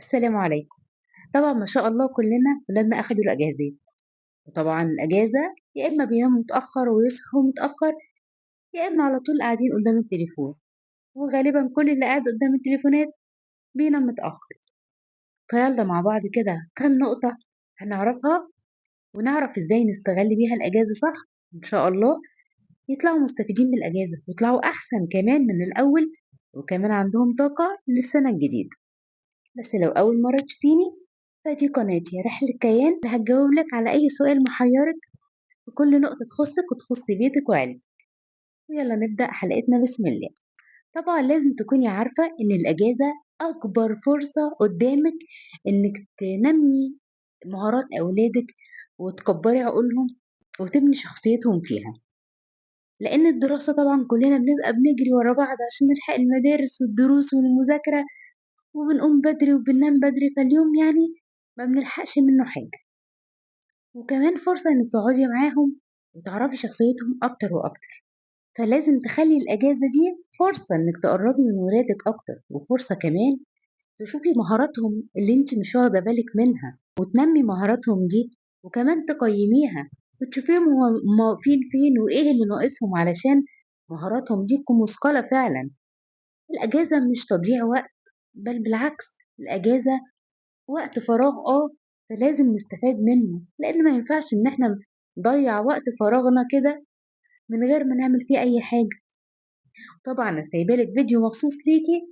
السلام عليكم. طبعًا ما شاء الله كلنا ولادنا أخدوا الأجازات، وطبعًا الأجازة يا إما بيناموا متأخر ويصحوا متأخر، يا إما على طول قاعدين قدام التليفون، وغالبًا كل اللي قاعد قدام التليفونات بينام متأخر. فيالّا مع بعض كده كام نقطة هنعرفها ونعرف إزاي نستغل بيها الأجازة صح، إن شاء الله يطلعوا مستفيدين من الأجازة ويطلعوا أحسن كمان من الأول، وكمان عندهم طاقة للسنة الجديدة. بس لو أول مرة تشوفيني فدي قناتي رحلة كيان اللي هتجاوب لك على أي سؤال محيرك في كل نقطة تخصك وتخص بيتك وعيلتك. ويلا نبدأ حلقتنا بسم الله. طبعا لازم تكوني عارفة إن الأجازة أكبر فرصة قدامك إنك تنمي مهارات أولادك وتكبري عقولهم وتبني شخصيتهم فيها، لأن الدراسة طبعا كلنا بنبقى بنجري ورا بعض عشان نلحق المدارس والدروس والمذاكرة، وبنقوم بدري وبننام بدري فاليوم يعني ما بنلحقش منه حاجة. وكمان فرصة إنِّك تقعدي معاهم وتعرفي شخصيتهم أكتر وأكتر، فلازم تخلّي الأجازة دي فرصة إنِّك تقرّبي من ولادِك أكتر، وفرصة كمان تشوفي مهاراتهم اللي أنتِ مش واخدة بالِك منها، وتنمّي مهاراتهم دي، وكمان تقيّميها وتشوفيهم هُم واقفين فين وإيه اللي ناقصهم علشان مهاراتهم دي تكون مُثقلة فعلًا. الأجازة مش تضييع وقت، بل بالعكس الأجازة وقت فراغ فلازم نستفاد منه، لإن ما ينفعش إن إحنا نضيّع وقت فراغنا كده من غير ما نعمل فيه أي حاجة. طبعًا أنا سايبة لِك فيديو مخصوص ليكِ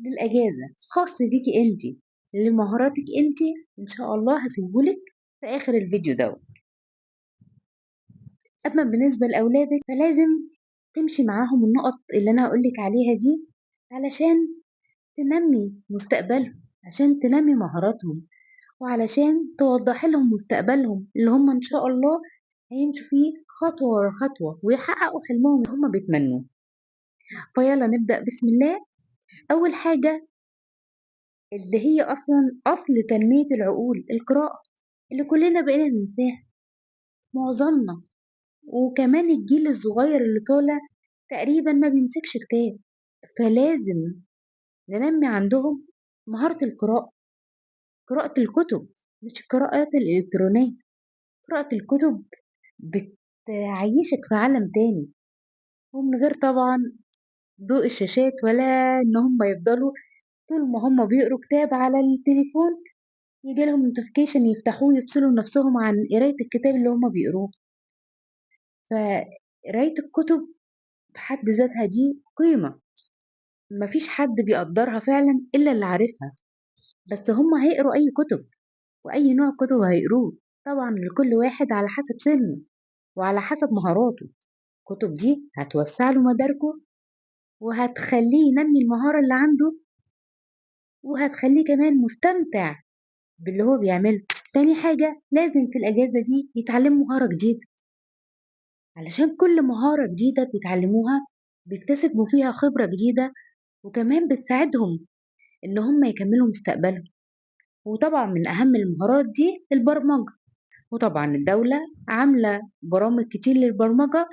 للأجازة، خاص بيكِ أنتِ، لمهاراتِك أنتِ، إن شاء الله هاسيبه لِك في آخر الفيديو دوّة. أمّا بالنسبة لأولادِك فلازم تمشي معاهم النُقط اللي أنا هاقول لِك عليها دي علشان تنمّي مستقبلهم، عشان تنمّي مهاراتهم. وعلشان توضّحي لهم مستقبلهم اللي هم إن شاء الله هيمشوا فيه خطوة ورا خطوة ويحققوا حلمهم اللي هم بيتمنوه. فيالّا نبدأ بسم الله. أول حاجة اللي هي أصلًا أصل تنمية العقول، القراءة اللي كلنا بقينا ننساها معظمنا، وكمان الجيل الصغير اللي طالع تقريبًا ما بيمسكش كتاب، فلازم ننمّي عندهم مهارة القراءة، قراءة الكتب مش القراءات الإلكترونية. قراءة الكتب بتعيّشك في عالم تاني، ومن غير طبعًا ضوء الشاشات ولا إن هم يفضلوا طول ما هم بيقروا كتاب على التليفون ييجي لهم notification يفتحوه يفصلوا نفسهم عن قراية الكتاب اللي هم بيقروه. فقراية الكتب في حد ذاتها دي قيمة، ما فيش حد بيقدّرها فعلًا إلا اللي عارفها، بس هم هيقروا أي كتب وأي نوع كتب هيقروه، طبعًا لكل واحد على حسب سنه وعلى حسب مهاراته. الكتب دي هتوسّع له مداركه وهتخلّيه ينمّي المهارة اللي عنده، وهتخلّيه كمان مستمتع باللي هو بيعمله. تاني حاجة لازم في الأجازة دي يتعلّموا مهارة جديدة، علشان كل مهارة جديدة بيتعلّموها بيكتسبوا فيها خبرة جديدة، وكمان بتساعدهم إن هم يكمّلوا مستقبلهم. وطبعًا من أهم المهارات دي البرمجة، وطبعًا الدولة عاملة برامج كتير للبرمجة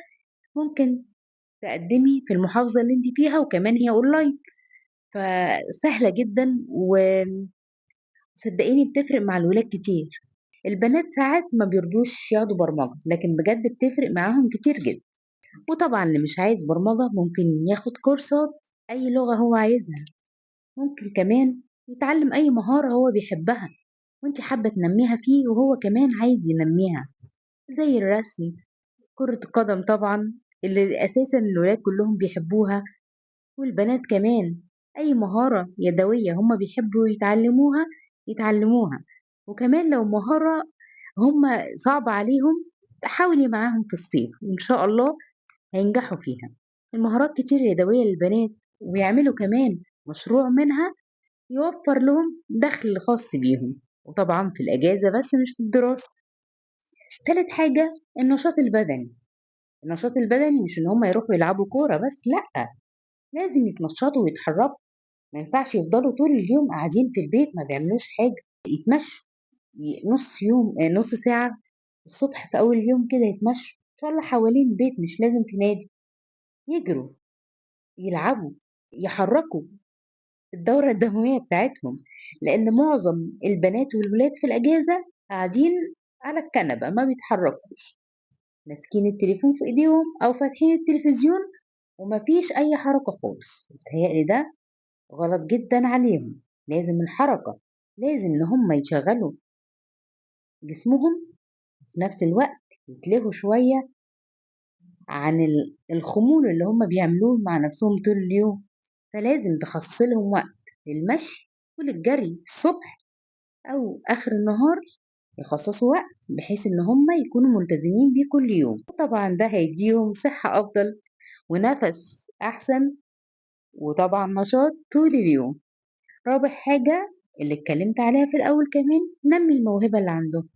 ممكن تقدّمي في المحافظة اللي أنتِ فيها وكمان هي online، فسهلة جدًا وصدقيني بتفرق مع الولاد كتير. البنات ساعات ما بيرضوش ياخدوا برمجة، لكن بجد بتفرق معاهم كتير جدًا. وطبعًا اللي مش عايز برمجة ممكن ياخد كورسات أي لغة هو عايزها، ممكن كمان يتعلم أي مهارة هو بيحبها وأنتِ حابة تنمّيها فيه وهو كمان عايز ينمّيها، زي الرسم، كرة القدم طبعًا اللي أساسًا الولاد كلّهم بيحبوها، والبنات كمان أي مهارة يدوية هم بيحبوا يتعلموها يتعلموها. وكمان لو مهارة هم صعبة عليهم حاولي معاهم في الصيف وإن شاء الله هينجحوا فيها. المهارات كتير يدوية للبنات ويعملوا كمان مشروع منها يوفر لهم دخل خاص بيهم، وطبعا في الأجازة بس مش في الدراسة. تالت حاجة النشاط البدني. النشاط البدني مش إن هم يروحوا يلعبوا كورة بس لأ، لازم يتنشطوا ويتحركوا، ما ينفعش يفضلوا طول اليوم قاعدين في البيت ما بيعملوش حاجة. يتمشوا نص يوم نص ساعة الصبح في أول اليوم كده يتمشوا إن شاء الله حوالين البيت مش لازم في نادي، يجروا، يلعبوا، يحركوا. الدورة الدموية بتاعتهم، لأن معظم البنات والولاد في الأجازة قاعدين على الكنبة ما بيتحركوش، ماسكين التليفون في إيديهم أو فاتحين التلفزيون ومفيش أي حركة خالص. متهيألي ده غلط جدا عليهم. لازم الحركة، لازم إن هم يشغلوا جسمهم، في نفس الوقت يتلهوا شوية عن الخمول اللي هم بيعملوه مع نفسهم طول اليوم. فلازم تخصص لهم وقت للمشي وللجري الصبح أو آخر النهار، يخصصوا وقت بحيث إن هم يكونوا ملتزمين بيه كل يوم، وطبعا ده هيديهم صحة أفضل ونفس أحسن وطبعا نشاط طول اليوم. رابع حاجة اللي اتكلمت عليها في الأول كمان، نمي الموهبة اللي عندهم.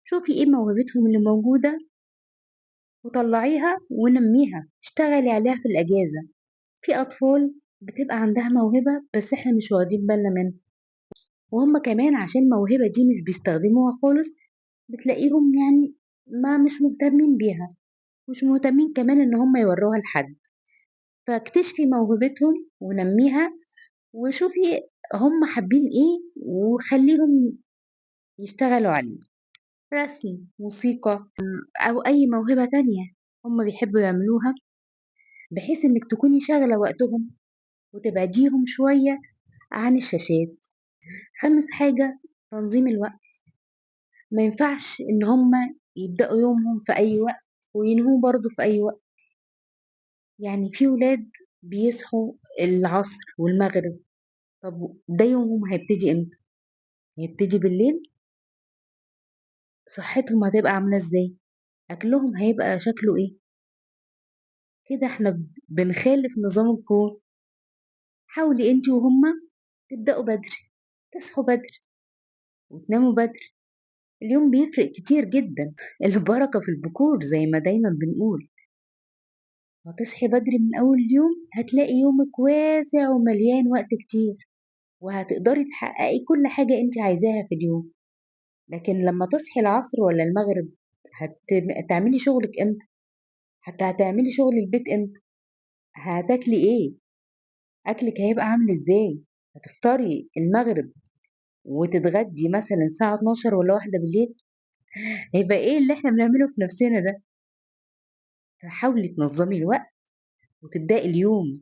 شوفي ايه موهبتهم اللي موجودة وطلعيها ونميها، اشتغلي عليها في الأجازة. في أطفال بتبقى عندها موهبة بس احنا مش واخدين بالنا منها، وهم كمان عشان الموهبة دي مش بيستخدموها خالص، بتلاقيهم يعني ما مش مهتمين بيها، مش مهتمين كمان ان هم يوروها لحد. فاكتشفي موهبتهم ونميها، وشوفي هم حابين ايه وخليهم يشتغلوا عليه، رسم، موسيقى، او اي موهبة تانية هم بيحبوا يعملوها، بحيث انك تكوني شاغلة وقتهم وتبعديهم شوية عن الشاشات. خامس حاجة، تنظيم الوقت. ما ينفعش ان هم يبدأوا يومهم في اي وقت وينهوا برضه في اي وقت. يعني في ولاد بيصحوا العصر والمغرب، طب ده يومهم هيبتدي امتى؟ هيبتدي بالليل. صحتهم هتبقى عاملة ازاي؟ اكلهم هيبقى شكله ايه؟ كده احنا بنخالف نظام الكون. حاولي انتي وهما تبدأوا بدري، تصحوا بدري وتناموا بدري. اليوم بيفرق كتير جدا. البركة في البكور زي ما دايما بنقول. هتصحي بدري من أول اليوم هتلاقي يومك واسع ومليان وقت كتير، وهتقدري تحققي كل حاجة انت عايزاها في اليوم. لكن لما تصحي العصر ولا المغرب، هتعملي شغلك امتى؟ حتى هتعملي شغل البيت امتى؟ هتاكلي ايه؟ اكلك هيبقى عامل ازاي؟ هتفطري المغرب وتتغدي مثلا الساعة 12 ولا واحدة بالليل؟ هيبقى ايه اللي احنا بنعمله في نفسنا ده؟ فحاولي تنظمي الوقت وتبدأي اليوم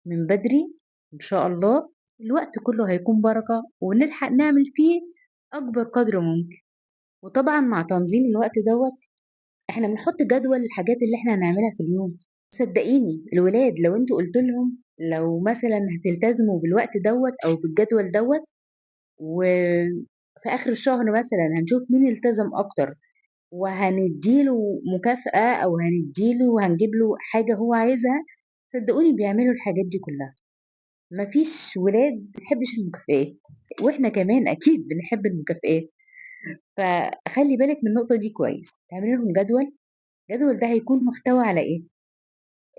من بدري. إن شاء الله الوقت كله هيكون بركة ونلحق نعمل فيه أكبر قدر ممكن. وطبعا مع تنظيم الوقت دوت احنا بنحط جدول الحاجات اللي احنا هنعملها في اليوم. صدقيني الولاد لو انتوا قلت لهم لو مثلا هتلتزموا بالوقت دوت او بالجدول دوت، وفي اخر الشهر مثلا هنشوف مين التزم اكتر وهنديله مكافأة او هنديله وهنجيب له حاجة هو عايزها، صدقوني بيعملوا الحاجات دي كلها. مفيش ولاد بتحبش المكافآت، واحنا كمان اكيد بنحب المكافآت. فخلي بالك من النقطة دي كويس، تعملي لهم جدول. الجدول ده هيكون محتوى على ايه؟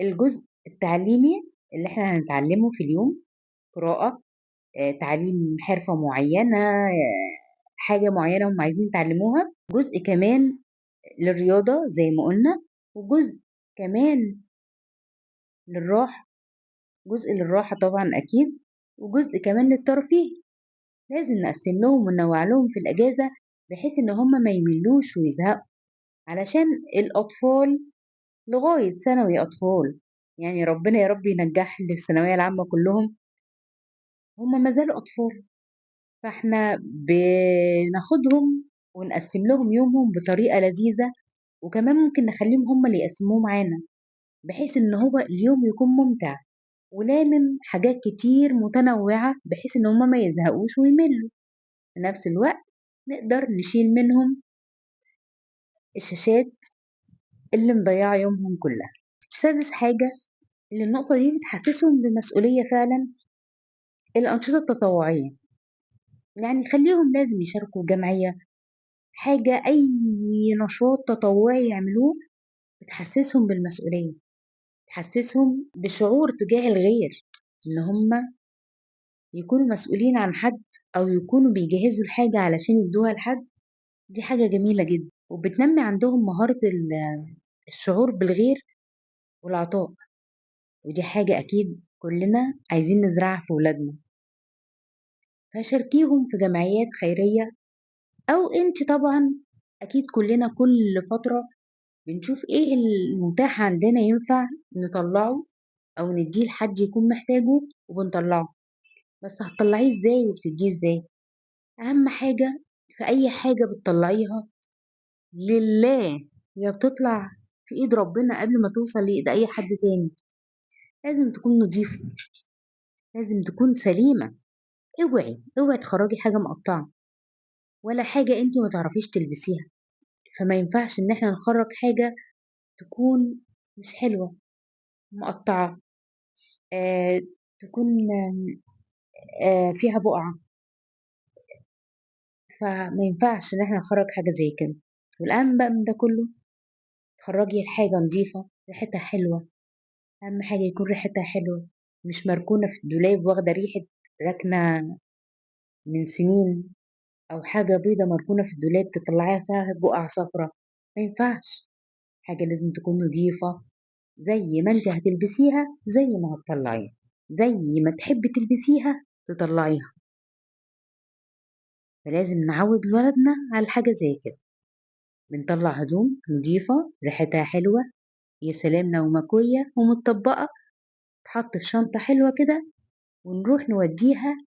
الجزء التعليمي اللي احنا هنتعلمه في اليوم، قراءة، تعليم حرفة معينة، حاجة معينة هم عايزين يتعلموها. جزء كمان للرياضة زي ما قلنا، وجزء كمان للراحة، جزء للراحة طبعا أكيد، وجزء كمان للترفيه. لازم نقسم لهم وننوع لهم في الأجازة بحيث إن هم ما يملوش ويزهقوا، علشان الأطفال لغاية ثانوي أطفال، يعني ربنا يا رب ينجح اللي في الثانوية العامة كلهم، هم ما زالوا أطفال. فاحنا بناخدهم ونقسم لهم يومهم بطريقة لذيذة، وكمان ممكن نخليهم هم اللي يقسموه معانا بحيث ان هو اليوم يكون ممتع ولامم حاجات كتير متنوعة بحيث ان هم ما يزهقوش ويملوا. في نفس الوقت نقدر نشيل منهم الشاشات اللي مضيعة يومهم كلها. سادس حاجة اللي النقطة دي بتحسسهم بمسؤولية فعلا، الأنشطة التطوعية. يعني خليهم لازم يشاركوا جمعية، حاجة، أي نشاط تطوعي يعملوه بتحسسهم بالمسؤولية، تحسسهم بشعور تجاه الغير، إن هم يكونوا مسؤولين عن حد أو يكونوا بيجهزوا الحاجة علشان يدوها لحد. دي حاجة جميلة جدا وبتنمي عندهم مهارة الشعور بالغير والعطاء، ودي حاجة أكيد كلنا عايزين نزرعها في ولادنا. فشاركيهم في جمعيات خيرية، أو أنتِ طبعًا أكيد كلنا كل فترة بنشوف إيه المتاح عندنا ينفع نطلّعه أو ندّيه لحد يكون محتاجه وبنطلّعه، بس هتطلّعيه إزاي وبتدّيه إزاي؟ أهم حاجة في أي حاجة بتطلّعيها لله، هي بتطلع في إيد ربنا قبل ما توصل لإيد أي حد تاني. لازم تكون نضيفة، لازم تكون سليمة. اوعي تخرّجي حاجة مقطّعة، ولا حاجة أنتِ ما تعرفيش تلبسيها، فما ينفعش إن إحنا نخرّج حاجة تكون مش حلوة، مقطّعة، آآ تكون فيها بُقعة، فما ينفعش إن إحنا نخرّج حاجة زي كده. والأهم بقى من ده كلّه، تخرّجي الحاجة نضيفة، ريحتها حلوة، أهم حاجة يكون ريحتها حلوة، مش مركونة في الدولاب واخدة ريحة راكنة من سنين، أو حاجة بيضة مركونة في الدولاب تطلّعيها فيها بُقع صفرا، ما ينفعش. حاجة لازم تكون نضيفة زي ما أنتِ هتلبسيها زي ما هتطلّعيها، زي ما تحبّي تلبسيها تطلّعيها. فلازم نعوّد ولادنا على حاجة زي كده، بنطلّع هدوم نضيفة ريحتها حلوة، يا سلام لو مكوية ومتطبّقة تتحط في شنطة حلوة كده، ونروح نودّيها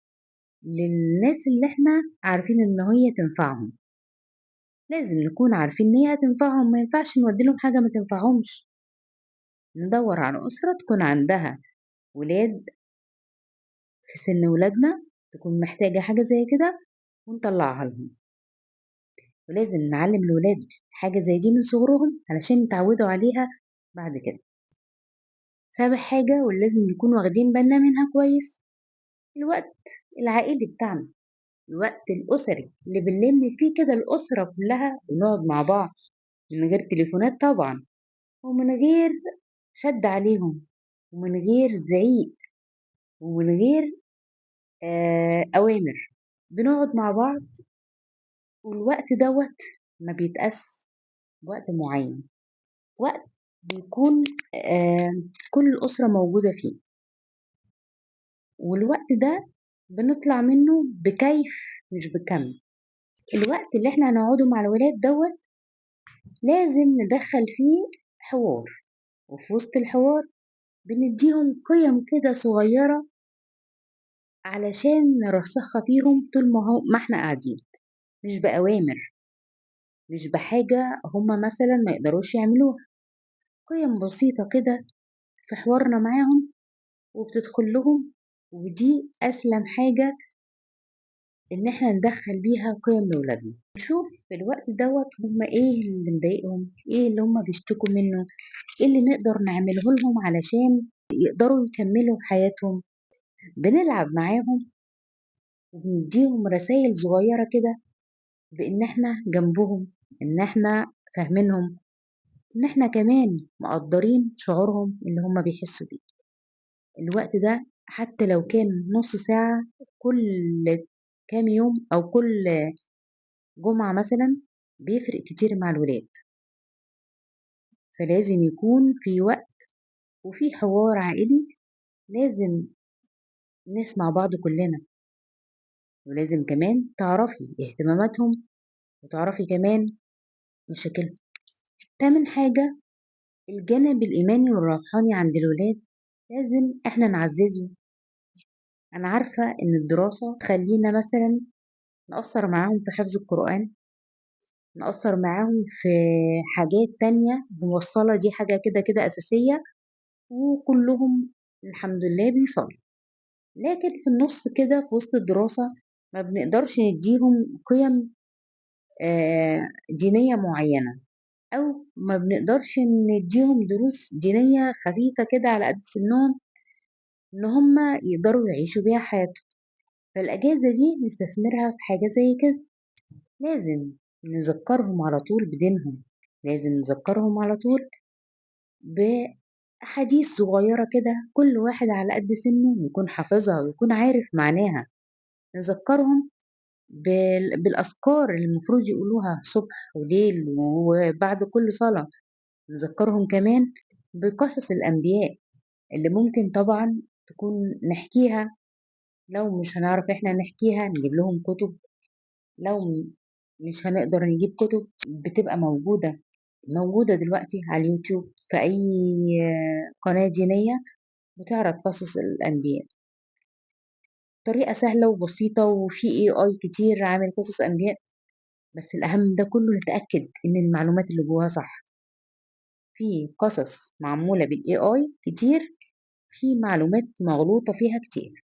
للناس اللي إحنا عارفين إن هي تنفعهم. لازم نكون عارفين إن هي هتنفعهم، ما ينفعش نودّي لهم حاجة ما تنفعهمش. ندوّر على أسرة تكون عندها ولاد في سِن ولادنا، تكون محتاجة حاجة زي كده ونطلّعها لهم. ولازم نعلّم الولاد حاجة زي دي من صغرهم علشان يتعوّدوا عليها بعد كده. سابع حاجة واللي لازم نكون واخدين بالنا منها كويس، الوقت العائلي بتاعنا، الوقت الأسري اللي بنلِم فيه كده الأسرة كلّها ونقعد مع بعض من غير تليفونات طبعًا، ومن غير شَد عليهم، ومن غير زعيق، ومن غير أوامر. بنقعد مع بعض، والوقت دوّة ما بيتقاس بوقت معيّن، وقت بيكون كل الأسرة موجودة فيه، والوقت ده بنطلع منّه بكيف مش بكَم. الوقت اللي إحنا هنقعده مع الولاد دوّة لازم ندخّل فيه حوار، وفي وسط الحوار بندّيهم قِيَم كده صغيّرة علشان نرسّخها فيهم طول ما إحنا قاعدين، مش بأوامر، مش بحاجة هُم مثلًا ما يقدروش يعملوها، قِيَم بسيطة كده في حوارنا معاهم وبتدخل لهم، ودي أسلم حاجة إن إحنا ندخّل بيها قِيَم لولادنا. نشوف في الوقت دوّة هُم إيه اللي مضايقهم، إيه اللي هُم بيشتكوا منّه، إيه اللي نقدر نعمله لهم علشان يقدروا يكمّلوا حياتهم. بنلعب معاهم وبندّيهم رسايل صغيّرة كده بإن إحنا جنبهم، إن إحنا فاهمينهم، إن إحنا كمان مقدّرين شعورهم اللي هُم بيحسّوا بيه. الوقت ده حتى لو كان نُص ساعة كل كام يوم أو كل جمعة مثلًا، بيفرق كتير مع الولاد. فلازم يكون في وقت وفي حوار عائلي، لازم نسمع بعض كلّنا، ولازم كمان تعرفي اهتماماتهم وتعرفي كمان مشاكلهم. تامن حاجة، الجانب الإيماني والروحاني عند الولاد لازم إحنا نعزّزه. أنا عارفة إن الدراسة تخلّينا مثلًا نقصّر معاهم في حفظ القرآن، نقصّر معاهم في حاجات تانية موصّلة، دي حاجة كده أساسية وكلّهم الحمد لله بيصلّوا. لكن في النُص كده في وسط الدراسة ما بنقدرش ندّيهم قِيَم دينية معيّنة، أو ما بنقدرش ندّيهم دروس دينية خفيفة كده على قد سِنّهم إن هُم يقدروا يعيشوا بيها حياتهم. فالأجازة دي نستثمرها في حاجة زي كده. لازم نذكّرهم على طول بدينهم، لازم نذكّرهم على طول بأحاديث صغيّرة كده كل واحد على قد سِنّه يكون حافظها ويكون عارف معناها. نذكّرهم بالأذكار اللي المفروض يقولوها صبح وليل وبعد كل صلاة. نذكّرهم كمان بقصص الأنبياء اللي ممكن طبعًا تكون نحكيها لو مش هنعرف إحنا نحكيها نجيب لهم كتب، لو مش هنقدر نجيب كتب بتبقى موجودة دلوقتي على اليوتيوب في أي قناة دينية بتعرض قصص الأنبياء. طريقة سهلة وبسيطة، وفي AI كتير عامل قصص أنبياء. بس الأهم من ده كله نتأكد إن المعلومات اللي جواها صح. في قصص معمولة بالAI كتير، في معلومات مغلوطة فيها كتير.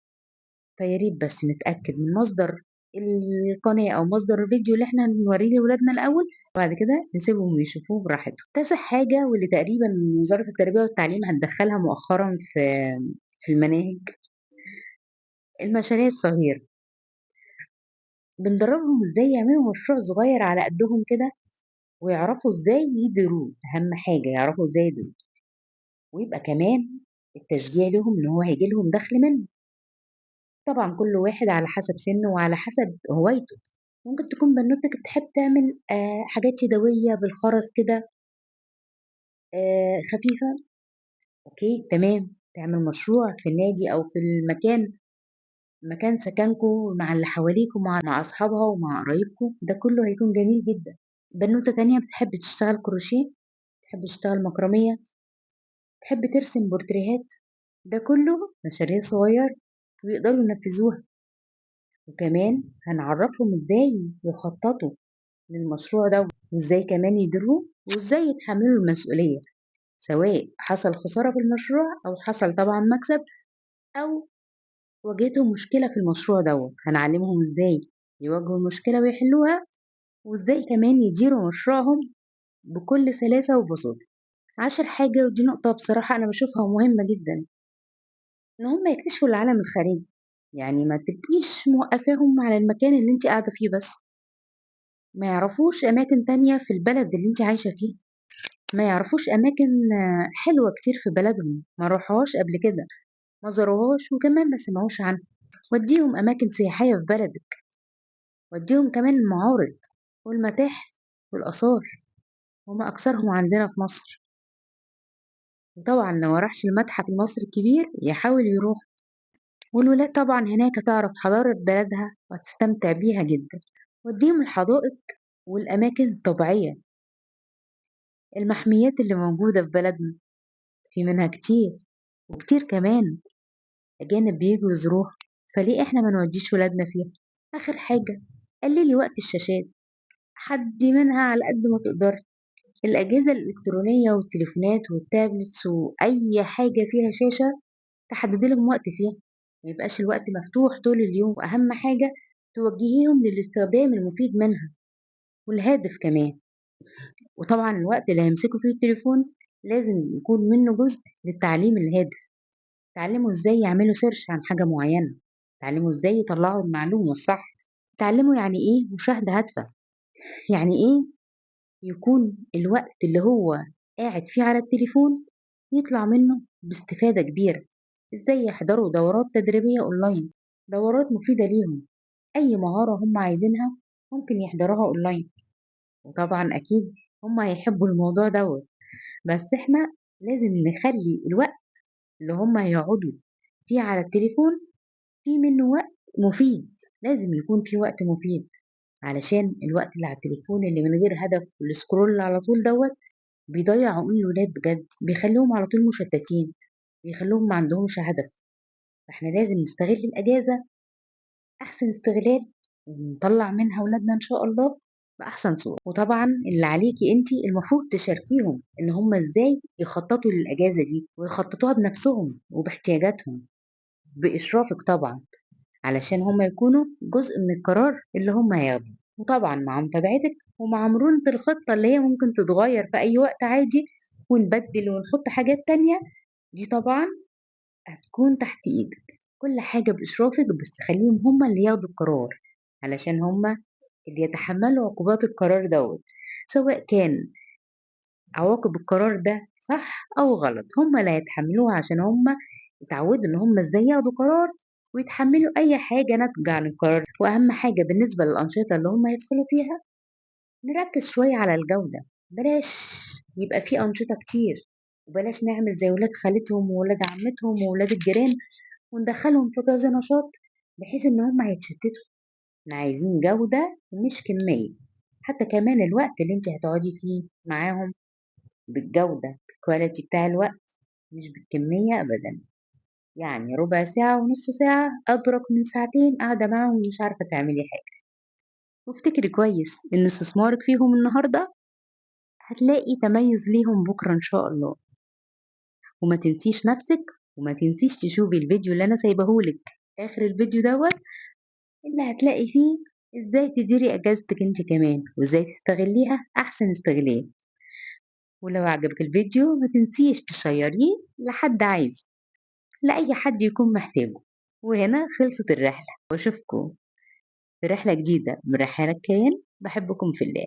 فياريت بس نتأكد من مصدر القناة أو مصدر الفيديو اللي احنا هنوريه لولادنا الأول، وبعد كده نسيبهم يشوفوه براحتهم. تاسع حاجة، واللي تقريبا وزارة التربية والتعليم هتدخلها مؤخرا في المناهج، المشاريع الصغيرة. بندربهم ازاي يعملوا مشروع صغير على قدهم كده، ويعرفوا ازاي يديروه. أهم حاجة يعرفوا ازاي يديروه، ويبقى كمان التشجيع لهم ان هو هيجي لهم دخل منه. طبعا كل واحد على حسب سنه وعلى حسب هوايته. ممكن تكون بنوتك بتحب تعمل حاجات يدوية بالخرز كده، خفيفة. اوكي تمام، تعمل مشروع في النادي او في مكان سكنكو مع اللي حواليكوا، مع اصحابها ومع قرايبكم، ده كله هيكون جميل جدا. بنوتة تانية بتحب تشتغل كروشيه، تحب تشتغل مكرمية، تحب ترسم بورتريهات، ده كله مشاريع صغيرة ويقدروا ينفذوها. وكمان هنعرفهم ازاي يخططوا للمشروع ده، وازاي كمان يديروه، وازاي يتحملوا المسؤولية، سواء حصل خسارة في المشروع أو حصل طبعا مكسب، أو واجهتهم مشكلة في المشروع دوت. هنعلمهم ازاي يواجهوا المشكلة ويحلوها، وازاي كمان يديروا مشروعهم بكل سلاسة وبساطة. عشر حاجة، ودي نقطة بصراحة أنا بشوفها مهمة جدا، إن هم يكتشفوا العالم الخارجي. يعني ما تبقيش موقفاهم على المكان اللي انت قاعدة فيه بس، ما يعرفوش أماكن تانية في البلد اللي انت عايشة فيه، ما يعرفوش أماكن حلوة كتير في بلدهم ما روحوهاش قبل كده، ما زاروهاش وكمان ما سمعوش عنها. وديهم أماكن سياحية في بلدك، وديهم كمان المعارض والمتاحف والآثار، وما أكثرهم عندنا في مصر. وطبعا لو راحش المتحف المصري الكبير يحاول يروح. والولاد طبعا هناك هتعرف حضارة بلدها وهتستمتع بيها جدا. وديهم الحدائق والأماكن الطبيعية، المحميات اللي موجودة في بلدنا، في منها كتير، وكتير كمان أجانب بيجوا يزوروها، فليه إحنا ما نوديش ولادنا فيها؟ آخر حاجة، قللي وقت الشاشات، حدي منها على قد ما تقدري. الأجهزة الإلكترونية والتليفونات والتابلتس وأي حاجة فيها شاشة تحددي لهم وقت فيها، ما يبقاش الوقت مفتوح طول اليوم. وأهم حاجة توجهيهم للاستخدام المفيد منها والهادف كمان. وطبعا الوقت اللي هيمسكوا فيه التليفون لازم يكون منه جزء للتعليم الهادف. تعلموا ازاي يعملوا سيرش عن حاجة معينة، تعلموا ازاي يطلعوا المعلومة الصح، تعلموا يعني ايه مشاهدة هادفة، يعني ايه يكون الوقت اللي هو قاعد فيه على التليفون يطلع منه باستفادة كبيرة. ازاي يحضروا دورات تدريبية اونلاين، دورات مفيدة ليهم، اي مهارة هم عايزينها ممكن يحضروها اونلاين. وطبعا اكيد هم هيحبوا الموضوع دوت، بس احنا لازم نخلي الوقت اللي هم يقعدوا فيه على التليفون في منه وقت مفيد. لازم يكون في وقت مفيد، علشان الوقت اللي على التليفون اللي من غير هدف والسكرول على طول دوت بيضيع عقول الولاد بجد، بيخليهم على طول مشتتين، بيخليهم ما عندهمش هدف. فاحنا لازم نستغل الأجازة أحسن استغلال، ونطلع منها ولادنا إن شاء الله بأحسن صورة. وطبعا اللي عليكي انتي المفروض تشاركيهم إن هم إزاي يخططوا للأجازة دي، ويخططوها بنفسهم وباحتياجاتهم، بإشرافك طبعا، علشان هم يكونوا جزء من القرار اللي هم هياخدوه. وطبعا مع متابعتك ومع مرونة الخطة اللي هي ممكن تتغير في أي وقت عادي، ونبدل ونحط حاجات تانية، دي طبعا هتكون تحت إيدك. كل حاجة بإشرافك، بس خليهم هم اللي ياخدوا القرار، علشان هم اللي يتحملوا عقوبات القرار دوت، سواء كان عواقب القرار ده صح أو غلط هم اللي هيتحملوها، عشان هم اتعودوا إن هم إزاي ياخدوا قرار ويتحملوا أي حاجة ناتجة عن القرار. وأهم حاجة بالنسبة للأنشطة اللي هم يدخلوا فيها، نركز شوية على الجودة، بلاش يبقى في أنشطة كتير، وبلاش نعمل زي ولاد خالتهم وولاد عمتهم وولاد الجيران وندخلهم في كذا نشاط بحيث إن هم هيتشتتوا. إحنا عايزين جودة مش كمية. حتى كمان الوقت اللي انت هتقعدي فيه معاهم بالجودة، بالكواليتي بتاع الوقت، مش بالكمية أبدا. يعني ربع ساعة ونص ساعة أبرك من ساعتين قاعدة معاهم ومش عارفة تعملي حاجة. وافتكري كويس إن استثمارك فيهم النهاردة هتلاقي تميز ليهم بكرة إن شاء الله. وما تنسيش نفسك، وما تنسيش تشوفي الفيديو اللي أنا سايبهولك آخر الفيديو دوت، اللي هتلاقي فيه إزاي تديري أجازتك انت كمان وإزاي تستغليها أحسن استغلال. ولو عجبك الفيديو ما تنسيش تشيريه لحد عايز، لأي حد يكون محتاجه. وهنا خلصت الرحلة، وأشوفكم في رحلة جديدة من رحلات كيان. بحبكم في الله.